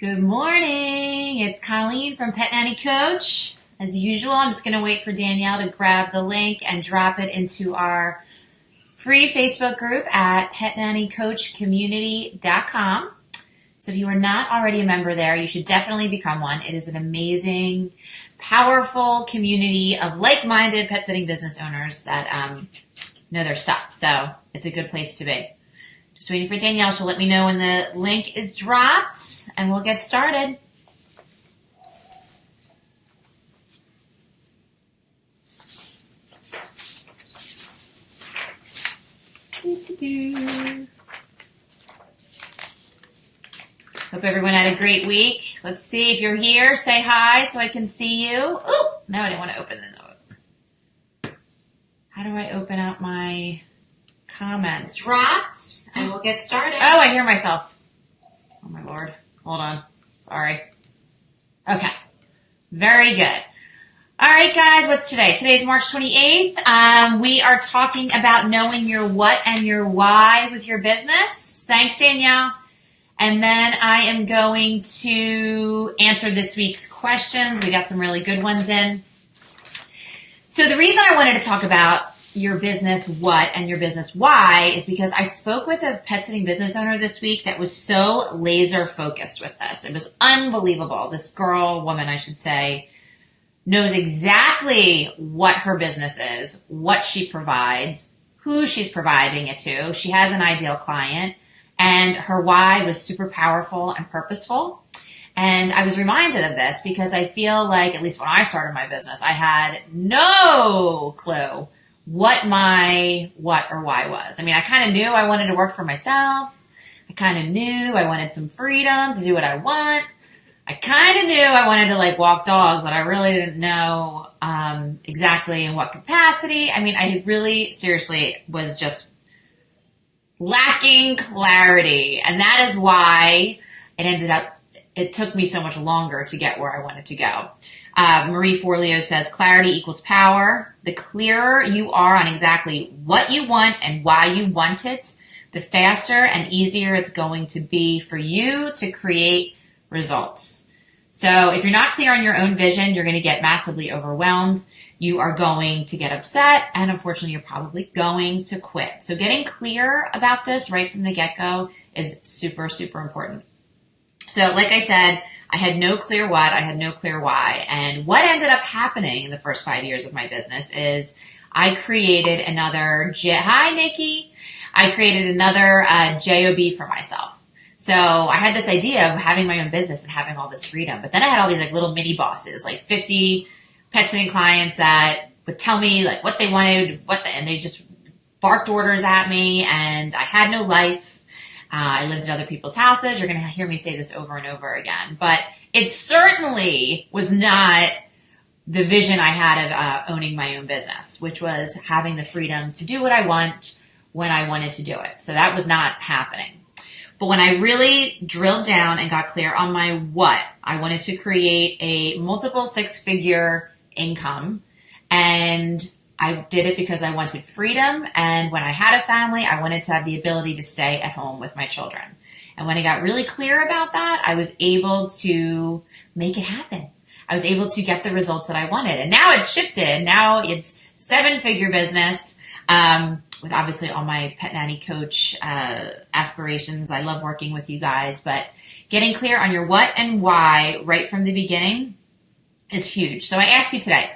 Good morning. It's Colleen from Pet Nanny Coach. As usual, I'm just going to wait for Danielle to grab the link and drop it into our free Facebook group at petnannycoachcommunity.com. So if you are not already a member there, you should definitely become one. It is an amazing, powerful community of like-minded pet sitting business owners that know their stuff. So it's a good place to be. Just waiting for Danielle. She'll let me know when the link is dropped, and we'll get started. Hope everyone had a great week. Let's see if you're here. Say hi so I can see you. Oh, no, I didn't want to open the note. How do I open up my comments? Dropped, and we'll get started. Oh, I hear myself. Oh, my Lord. Hold on. Sorry. Okay. Very good. All right, guys, what's today? Today's March 28th. We are talking about knowing your what and your why with your business. Thanks, Danielle. And then I am going to answer this week's questions. We got some really good ones in. So the reason I wanted to talk about your business what and your business why is because I spoke with a pet sitting business owner this week that was so laser focused with this. It was unbelievable. This woman, I should say, knows exactly what her business is, what she provides, who she's providing it to. She has an ideal client, and her why was super powerful and purposeful. And I was reminded of this because I feel like, at least when I started my business, I had no clue what my what or why was. I mean, I kind of knew I wanted to work for myself. I kind of knew I wanted some freedom to do what I want. I kind of knew I wanted to walk dogs, but I really didn't know exactly in what capacity. I mean, I really seriously was just lacking clarity. And that is why it took me so much longer to get where I wanted to go. Marie Forleo says, clarity equals power. The clearer you are on exactly what you want and why you want it, the faster and easier it's going to be for you to create results. So if you're not clear on your own vision, you're going to get massively overwhelmed. You are going to get upset, and unfortunately, you're probably going to quit. So getting clear about this right from the get-go is super, super important. So like I said, I had no clear what, I had no clear why. And what ended up happening in the first 5 years of my business is I created another, hi Nikki, I created another JOB for myself. So I had this idea of having my own business and having all this freedom. But then I had all these little mini bosses, 50 pet sitting clients that would tell me what they wanted, and they just barked orders at me, and I had no life. I lived at other people's houses. You're going to hear me say this over and over again. But it certainly was not the vision I had of owning my own business, which was having the freedom to do what I want when I wanted to do it. So that was not happening. But when I really drilled down and got clear on my what, I wanted to create a multiple six-figure income, and I did it because I wanted freedom, and when I had a family, I wanted to have the ability to stay at home with my children. And when I got really clear about that, I was able to make it happen. I was able to get the results that I wanted. And now it's shifted. Now it's seven-figure business, with obviously all my Pet Nanny Coach aspirations. I love working with you guys, but getting clear on your what and why right from the beginning is huge. So I ask you today,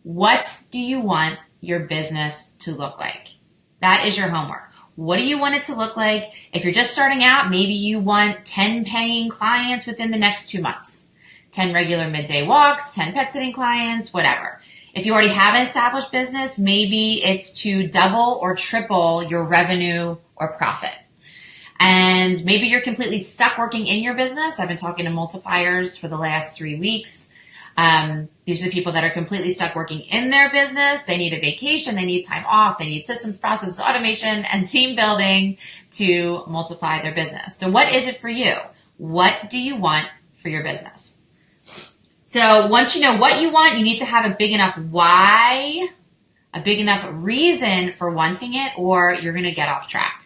what do you want your business to look like? That is your homework. What do you want it to look like? If you're just starting out, maybe you want 10 paying clients within the next 2 months, 10 regular midday walks, 10 pet sitting clients, whatever. If you already have an established business, maybe it's to double or triple your revenue or profit. And maybe you're completely stuck working in your business. I've been talking to multipliers for the last 3 weeks. These are the people that are completely stuck working in their business. They need a vacation. They need time off. They need systems, processes, automation, and team building to multiply their business. So what is it for you? What do you want for your business? So once you know what you want, you need to have a big enough why, a big enough reason for wanting it, or you're going to get off track.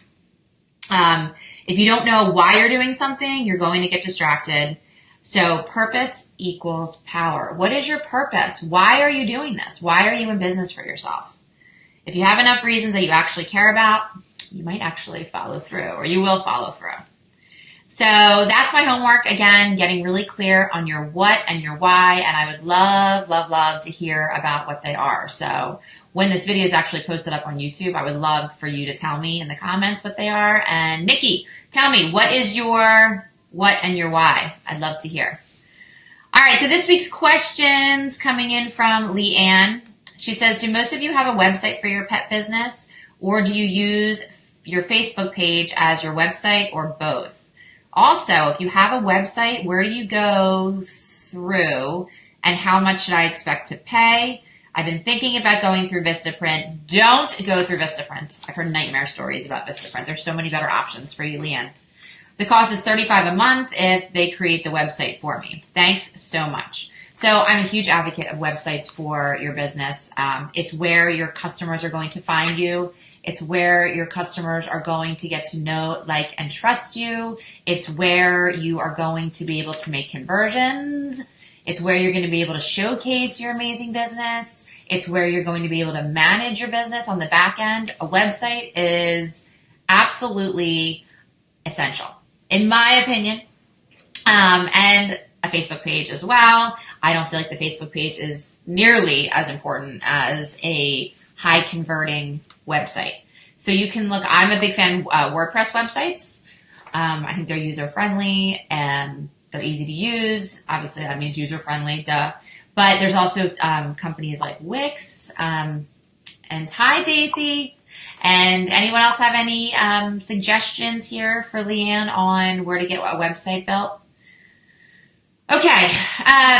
If you don't know why you're doing something, you're going to get distracted. So purpose equals power. What is your purpose? Why are you doing this? Why are you in business for yourself? If you have enough reasons that you actually care about, you might actually follow through, or you will follow through. So that's my homework. Again, getting really clear on your what and your why. And I would love, love, love to hear about what they are. So when this video is actually posted up on YouTube, I would love for you to tell me in the comments what they are. And Nikki, tell me, what is your what and your why? I'd love to hear. All right, so this week's questions coming in from Leanne. She says, do most of you have a website for your pet business, or do you use your Facebook page as your website, or both? Also, if you have a website, where do you go through, and how much should I expect to pay? I've been thinking about going through Vistaprint. Don't go through Vistaprint. I've heard nightmare stories about Vistaprint. There's so many better options for you, Leanne. The cost is $35 a month if they create the website for me. Thanks so much. So I'm a huge advocate of websites for your business. It's where your customers are going to find you. It's where your customers are going to get to know, like, and trust you. It's where you are going to be able to make conversions. It's where you're going to be able to showcase your amazing business. It's where you're going to be able to manage your business on the back end. A website is absolutely essential, in my opinion, and a Facebook page as well. I don't feel like the Facebook page is nearly as important as a high converting website. So you can look, I'm a big fan of WordPress websites. I think they're user friendly and they're easy to use. Obviously that means user friendly, duh. But there's also companies like Wix, and hi Daisy. And anyone else have any suggestions here for Leanne on where to get a website built? Okay,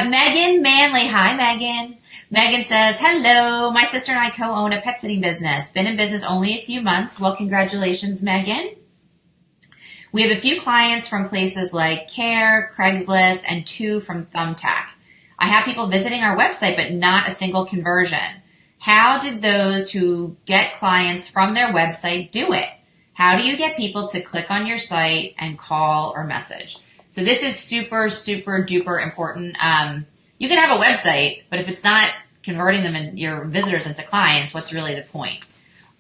Megan Manley. Hi, Megan. Megan says, hello, my sister and I co-own a pet sitting business. Been in business only a few months. Well, congratulations, Megan. We have a few clients from places like Care, Craigslist, and 2 from Thumbtack. I have people visiting our website, but not a single conversion. How did those who get clients from their website do it? How do you get people to click on your site and call or message? So this is super, super duper important. You can have a website, but if it's not converting them and your visitors into clients, what's really the point?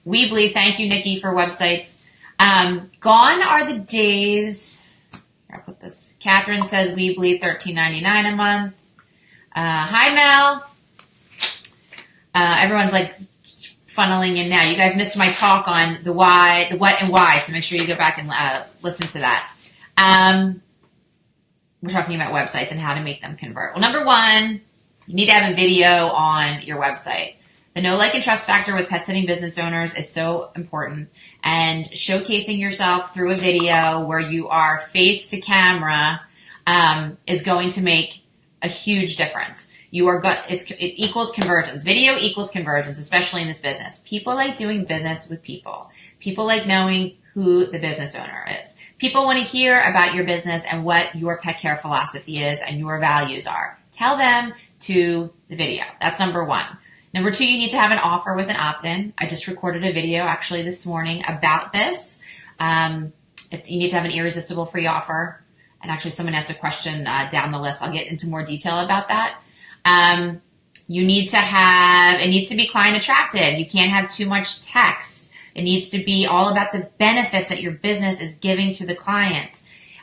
Weebly, thank you, Nikki, for websites. Gone are the days. Here, I'll put this. Catherine says Weebly, $13.99 a month. Hi, Mel. Everyone's like funneling in now. You guys missed my talk on the why, the what and why, so make sure you go back and listen to that. We're talking about websites and how to make them convert. Well, number one, you need to have a video on your website. The know, like, and trust factor with pet sitting business owners is so important. And showcasing yourself through a video where you are face to camera is going to make a huge difference. It equals conversions. Video equals conversions, especially in this business. People like doing business with people. People like knowing who the business owner is. People want to hear about your business and what your pet care philosophy is and your values are. Tell them to the video. That's number one. Number two, you need to have an offer with an opt-in. I just recorded a video actually this morning about this. You need to have an irresistible free offer. And actually someone asked a question down the list. I'll get into more detail about that. It needs to be client attractive. You can't have too much text. It needs to be all about the benefits that your business is giving to the client.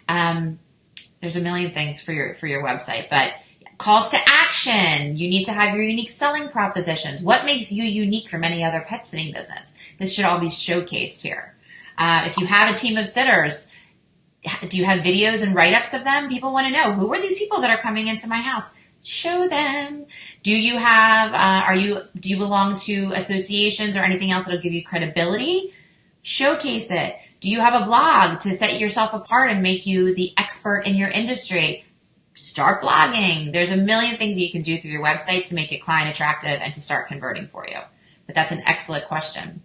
There's a million things for your website, but calls to action. You need to have your unique selling propositions. What makes you unique from any other pet sitting business? This should all be showcased here. If you have a team of sitters, do you have videos and write-ups of them? People want to know, who are these people that are coming into my house? Show them. Do you belong to associations or anything else that'll give you credibility? Showcase it. Do you have a blog to set yourself apart and make you the expert in your industry? Start blogging. There's a million things that you can do through your website to make it client attractive and to start converting for you. But that's an excellent question.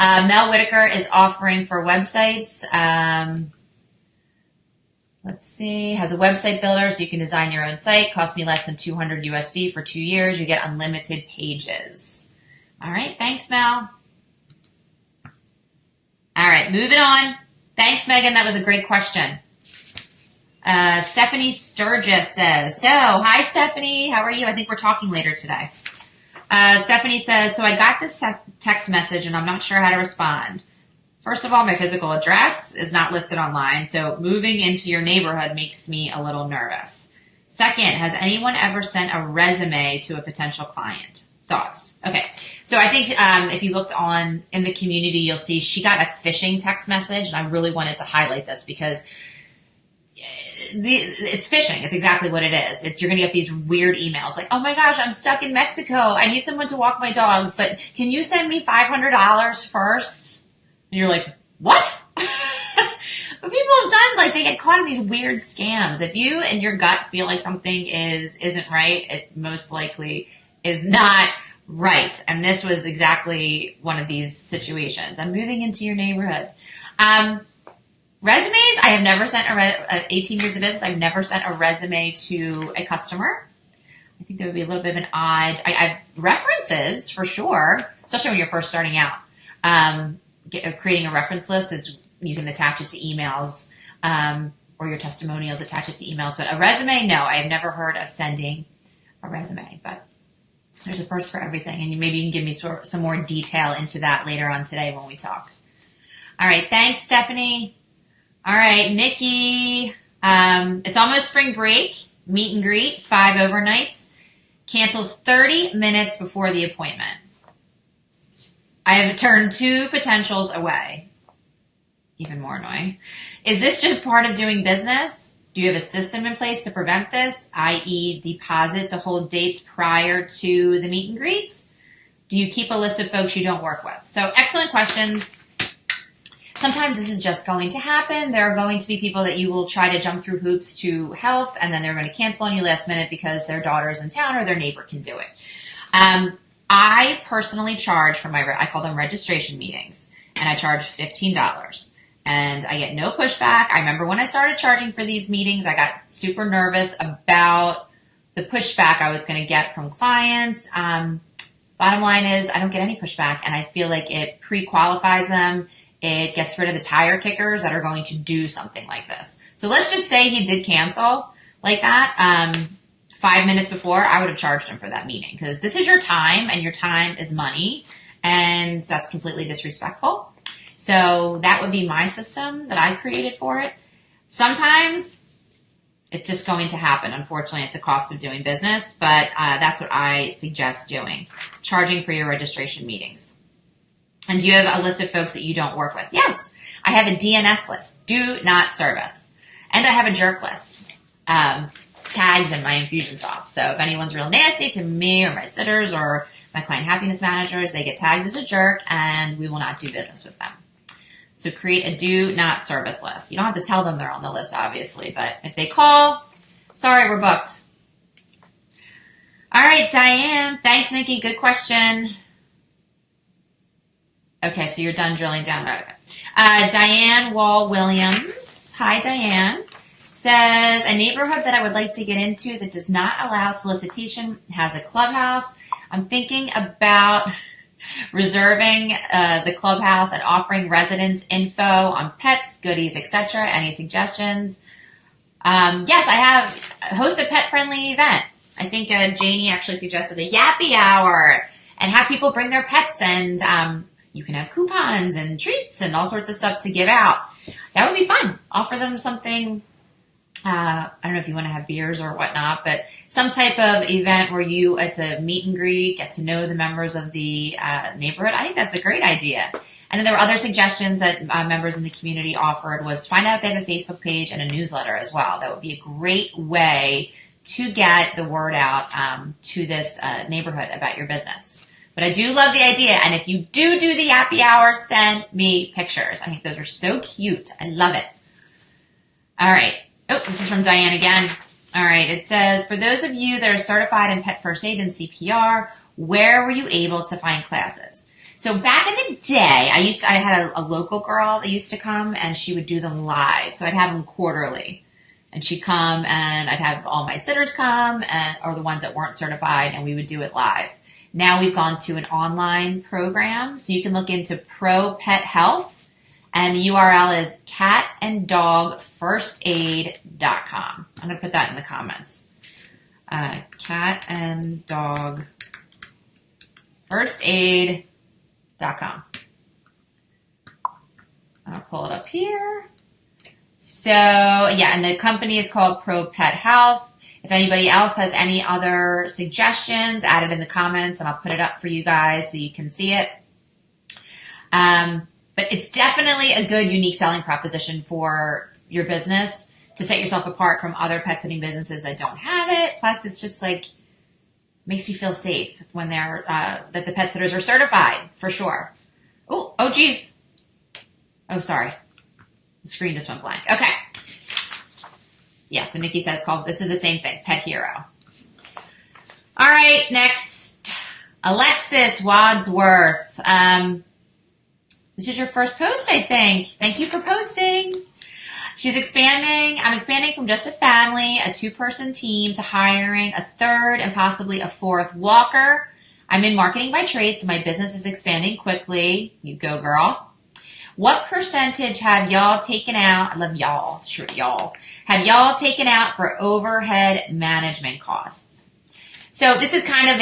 Mel Whitaker is offering for websites. Let's see, has a website builder so you can design your own site. Cost me less than $200 USD for 2 years. You get unlimited pages. All right, thanks, Mel. All right, moving on. Thanks, Megan. That was a great question. Stephanie Sturgis says, so, hi Stephanie, how are you? I think we're talking later today. Stephanie says, so I got this text message and I'm not sure how to respond. First of all, my physical address is not listed online, so moving into your neighborhood makes me a little nervous. Second, has anyone ever sent a resume to a potential client? Thoughts? Okay, so I think if you looked on in the community, you'll see she got a phishing text message, and I really wanted to highlight this because it's phishing. It's exactly what it is. You're going to get these weird emails like, oh my gosh, I'm stuck in Mexico. I need someone to walk my dogs, but can you send me $500 first? And you're like, what? But people have done, like, they get caught in these weird scams. If you and your gut feel like something isn't right, it most likely is not right. And this was exactly one of these situations. I'm moving into your neighborhood. Resumes, I have never sent 18 years of business, I've never sent a resume to a customer. I think that would be a little bit of an odd, I've references for sure, especially when you're first starting out. Creating a reference list is, you can attach it to emails, or your testimonials, attach it to emails. But a resume, no, I've never heard of sending a resume, but there's a first for everything. And maybe you can give me some more detail into that later on today when we talk. All right. Thanks, Stephanie. All right, Nikki, it's almost spring break, meet and greet, 5 overnights, cancels 30 minutes before the appointment. I have turned 2 potentials away. Even more annoying. Is this just part of doing business? Do you have a system in place to prevent this, i.e. deposit to hold dates prior to the meet and greets? Do you keep a list of folks you don't work with? So excellent questions. Sometimes this is just going to happen. There are going to be people that you will try to jump through hoops to help, and then they're going to cancel on you last minute because their daughter's in town or their neighbor can do it. I personally charge for I call them registration meetings, and I charge $15. And I get no pushback. I remember when I started charging for these meetings, I got super nervous about the pushback I was going to get from clients. Bottom line is I don't get any pushback, and I feel like it pre-qualifies them. It gets rid of the tire kickers that are going to do something like this. So let's just say he did cancel like that 5 minutes before. I would have charged him for that meeting because this is your time, and your time is money, and that's completely disrespectful. So that would be my system that I created for it. Sometimes it's just going to happen. Unfortunately, it's a cost of doing business, but that's what I suggest doing, charging for your registration meetings. And do you have a list of folks that you don't work with? Yes, I have a DNS list, do not service. And I have a jerk list, tags in my Infusionsoft. So if anyone's real nasty to me or my sitters or my client happiness managers, they get tagged as a jerk and we will not do business with them. So create a do not service list. You don't have to tell them they're on the list, obviously, but if they call, sorry, we're booked. All right, Diane. Thanks, Nikki. Good question. Okay, so you're done drilling down. Okay. Diane Wall-Williams, hi Diane, says, a neighborhood that I would like to get into that does not allow solicitation has a clubhouse. I'm thinking about reserving the clubhouse and offering residents info on pets, goodies, etc. Any suggestions? Yes, I have host a pet-friendly event. I think Janie actually suggested a yappy hour and have people bring their pets, and you can have coupons and treats and all sorts of stuff to give out. That would be fun. Offer them something. I don't know if you want to have beers or whatnot, but some type of event where it's a meet and greet, get to know the members of the neighborhood. I think that's a great idea. And then there were other suggestions that members in the community offered was find out if they have a Facebook page and a newsletter as well. That would be a great way to get the word out to this neighborhood about your business. But I do love the idea. And if you do the happy hour, send me pictures. I think those are so cute. I love it. All right. Oh, this is from Diane again. All right. It says, for those of you that are certified in pet first aid and CPR, where were you able to find classes? So back in the day, I had a local girl that used to come and she would do them live. So I'd have them quarterly. And she'd come and I'd have all my sitters come or the ones that weren't certified, and we would do it live. Now we've gone to an online program, so you can look into Pro Pet Health, And the URL is catanddogfirstaid.com. I'm going to put that in the comments. Catanddogfirstaid.com. I'll pull it up here. So, yeah, and the company is called Pro Pet Health. If anybody else has any other suggestions, add it in the comments, and I'll put it up for you guys so you can see it. But it's definitely a good, unique selling proposition for your business to set yourself apart from other pet sitting businesses that don't have it. Plus, it's just like, makes me feel safe when they're, that the pet sitters are certified, for sure. Oh, geez. Oh, sorry. The screen just went blank. Okay. Yeah, so Nikki says this is the same thing, Pet Hero. All right, next. Alexis Wadsworth. This is your first post, I think. Thank you for posting. She's expanding. I'm expanding from just a family, a 2-person team, to hiring a 3rd and possibly a 4th walker. I'm in marketing by trade, so my business is expanding quickly. You go, girl. What percentage have y'all taken out? I love y'all. Sure, y'all. Have y'all taken out for overhead management costs? So this is kind of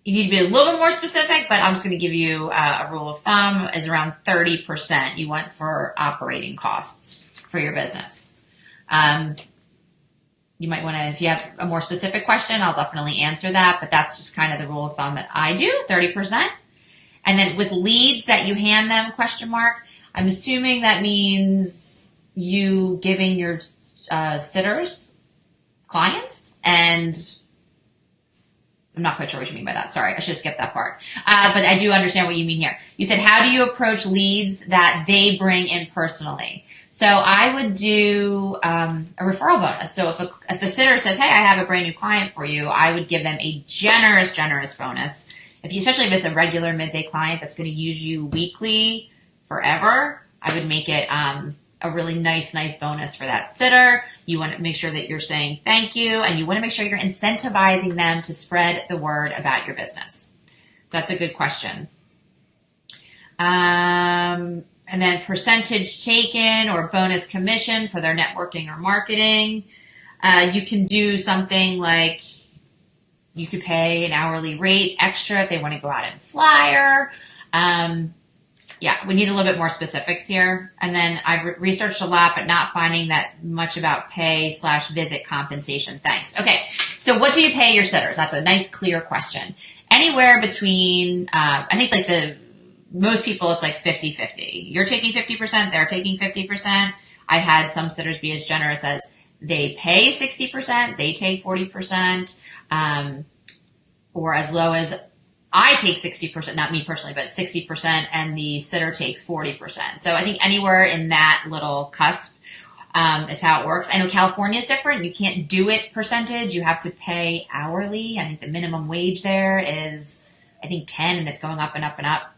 you need to be a little bit more specific, but I'm just going to give you a rule of thumb is around 30% you want for operating costs for your business. You might want to, if you have a more specific question, I'll definitely answer that, but that's just kind of the rule of thumb that I do, 30%. And then with leads that you hand them, ? I'm assuming that means you giving your sitters clients, and I'm not quite sure what you mean by that. Sorry, I should have skipped that part. But I do understand what you mean here. You said, how do you approach leads that they bring in personally? So I would do a referral bonus. So if the sitter says, hey, I have a brand new client for you, I would give them a generous bonus. Especially if it's a regular midday client that's going to use you weekly forever, I would make it a really nice bonus for that sitter. You want to make sure that you're saying thank you, and you want to make sure you're incentivizing them to spread the word about your business. So that's a good question. And then percentage taken or bonus commission for their networking or marketing. You can do something like you could pay an hourly rate extra if they want to go out and flyer. Yeah, we need a little bit more specifics here. And then I've researched a lot, but not finding that much about pay/visit compensation. Thanks. Okay, so what do you pay your sitters? That's a nice, clear question. Anywhere between, I think like most people, it's like 50-50. You're taking 50%, they're taking 50%. I've had some sitters be as generous as they pay 60%, they take 40%, or as low as I take 60%, not me personally, but 60%, and the sitter takes 40%. So I think anywhere in that little cusp is how it works. I know California is different. You can't do it percentage. You have to pay hourly. I think the minimum wage there is, I think, 10, and it's going up and up and up.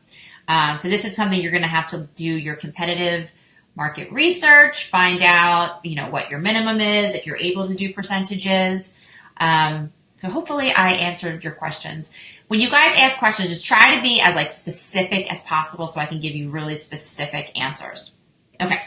So this is something you're going to have to do your competitive market research, find out, what your minimum is, if you're able to do percentages. So hopefully I answered your questions. When you guys ask questions, just try to be as specific as possible so I can give you really specific answers. Okay.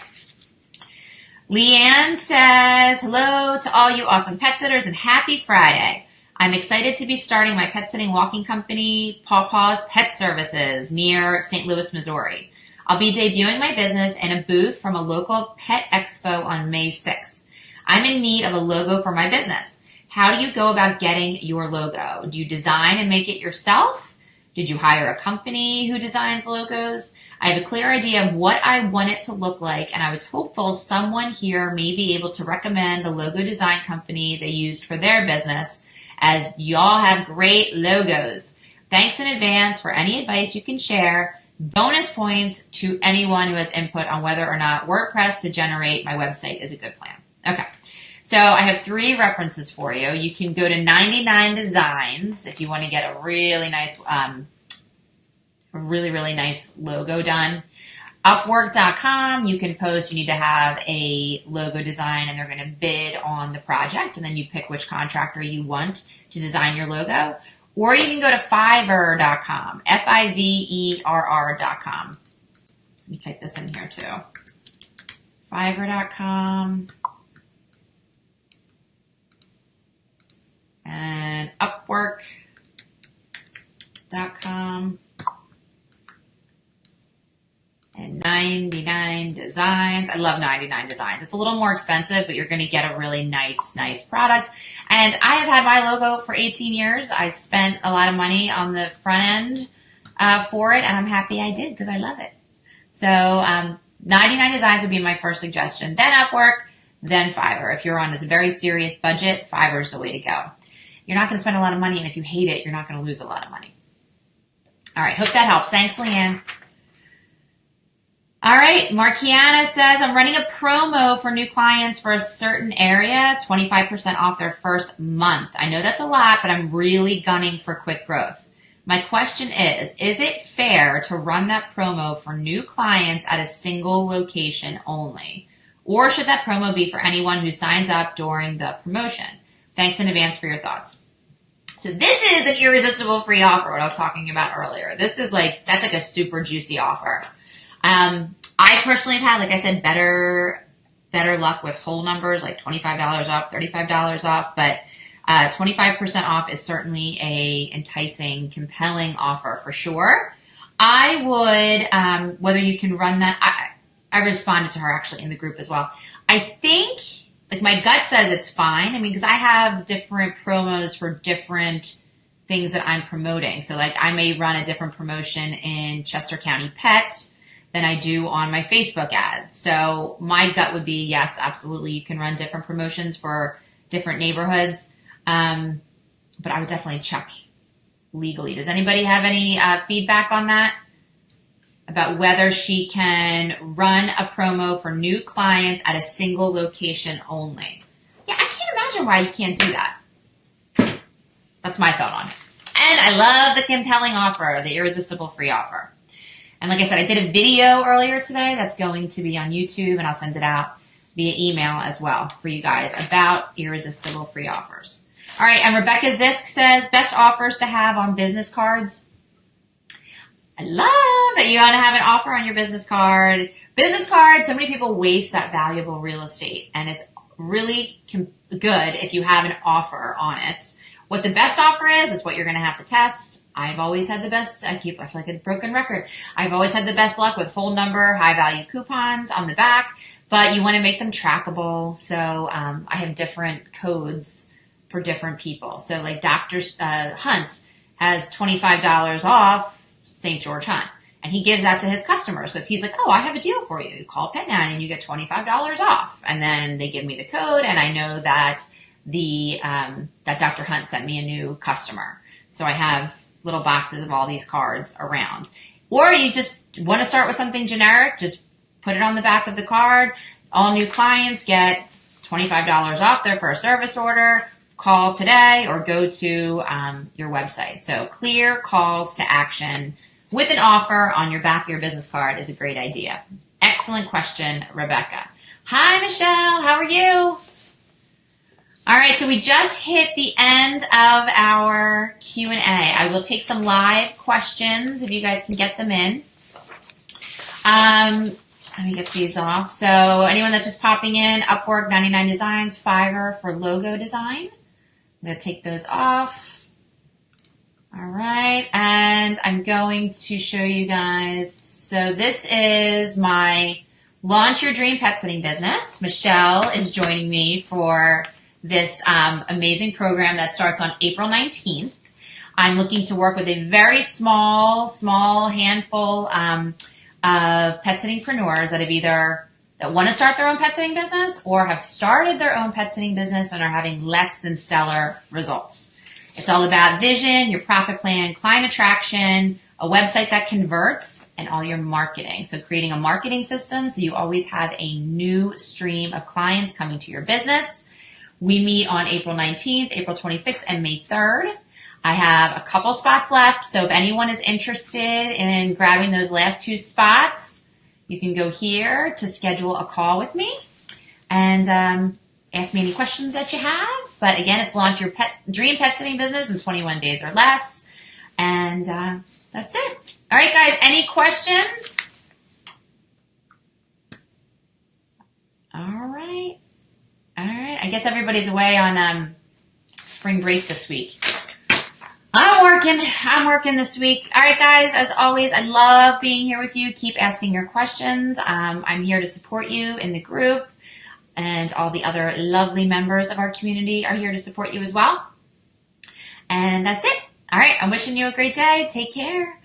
Leanne says, hello to all you awesome pet sitters and happy Friday. I'm excited to be starting my pet sitting walking company, Paw Paws Pet Services, near St. Louis, Missouri. I'll be debuting my business in a booth from a local pet expo on May 6th. I'm in need of a logo for my business. How do you go about getting your logo? Do you design and make it yourself? Did you hire a company who designs logos? I have a clear idea of what I want it to look like, and I was hopeful someone here may be able to recommend the logo design company they used for their business, as y'all have great logos. Thanks in advance for any advice you can share. Bonus points to anyone who has input on whether or not WordPress to generate my website is a good plan. Okay. So I have 3 references for you. You can go to 99 Designs if you want to get a really nice, really nice logo done. Upwork.com, you can post, you need to have a logo design, and they're going to bid on the project, and then you pick which contractor you want to design your logo. Or you can go to Fiverr.com, Fiverr.com. me type this in here too. Fiverr.com and Upwork.com and 99 Designs. I love 99 Designs. It's a little more expensive, but you're going to get a really nice product. And I have had my logo for 18 years. I spent a lot of money on the front end for it, and I'm happy I did because I love it. So 99 Designs would be my first suggestion. Then Upwork, then Fiverr. If you're on this very serious budget, Fiverr is the way to go. You're not going to spend a lot of money, and if you hate it, you're not going to lose a lot of money. All right, hope that helps. Thanks, Leanne. All right, Markiana says, I'm running a promo for new clients for a certain area, 25% off their first month. I know that's a lot, but I'm really gunning for quick growth. My question is it fair to run that promo for new clients at a single location only? Or should that promo be for anyone who signs up during the promotion? Thanks in advance for your thoughts. So this is an irresistible free offer, what I was talking about earlier. This is that's like a super juicy offer. I personally have had, like I said, better luck with whole numbers, like $25 off, $35 off, but 25% off is certainly a enticing, compelling offer for sure. I would, whether you can run that, I responded to her actually in the group as well. I think, like my gut says it's fine. I mean, because I have different promos for different things that I'm promoting. So like I may run a different promotion in Chester County Pet than I do on my Facebook ads. So my gut would be, yes, absolutely. You can run different promotions for different neighborhoods. But I would definitely check legally. Does anybody have any feedback on that? About whether she can run a promo for new clients at a single location only. Yeah, I can't imagine why you can't do that. That's my thought on it. And I love the compelling offer, the irresistible free offer. And like I said, I did a video earlier today that's going to be on YouTube, and I'll send it out via email as well for you guys about irresistible free offers. All right, and Rebecca Zisk says, best offers to have on business cards. I love that you want to have an offer on your business card. Business card, so many people waste that valuable real estate, and it's really good if you have an offer on it. What the best offer is what you're going to have to test. I've always had the best, I feel like a broken record. I've always had the best luck with whole number, high value coupons on the back, but you want to make them trackable. So I have different codes for different people. So like Dr. Hunt has $25 off St. George Hunt, and he gives that to his customers. So he's like, oh, I have a deal for you. You call Pet9 and you get $25 off. And then they give me the code, and I know that that Dr. Hunt sent me a new customer. So I have little boxes of all these cards around. Or you just want to start with something generic, just put it on the back of the card. All new clients get $25 off their first service order. Call today or go to your website. So clear calls to action with an offer on your back of your business card is a great idea. Excellent question, Rebecca. Hi, Michelle. How are you? All right, so we just hit the end of our Q&A. I will take some live questions if you guys can get them in. Let me get these off. So anyone that's just popping in, Upwork, 99 Designs, Fiverr for logo design. I'm going to take those off. All right, and I'm going to show you guys. So this is my Launch Your Dream Pet Sitting Business. Michelle is joining me for this amazing program that starts on April 19th. I'm looking to work with a very small handful of pet sittingpreneurs that want to start their own pet sitting business or have started their own pet sitting business and are having less than stellar results. It's all about vision, your profit plan, client attraction, a website that converts, and all your marketing. So creating a marketing system so you always have a new stream of clients coming to your business. We meet on April 19th, April 26th, and May 3rd. I have a couple spots left, so if anyone is interested in grabbing those last 2 spots, you can go here to schedule a call with me and ask me any questions that you have. But again, it's Launch Your Dream Pet Sitting Business in 21 days or less. And that's it. All right, guys, any questions? guess everybody's away on spring break this week. I'm working this week. All right, guys, as always, I love being here with you. Keep asking your questions. I'm here to support you in the group, and all the other lovely members of our community are here to support you as well. And that's it. All right, I'm wishing you a great day. Take care.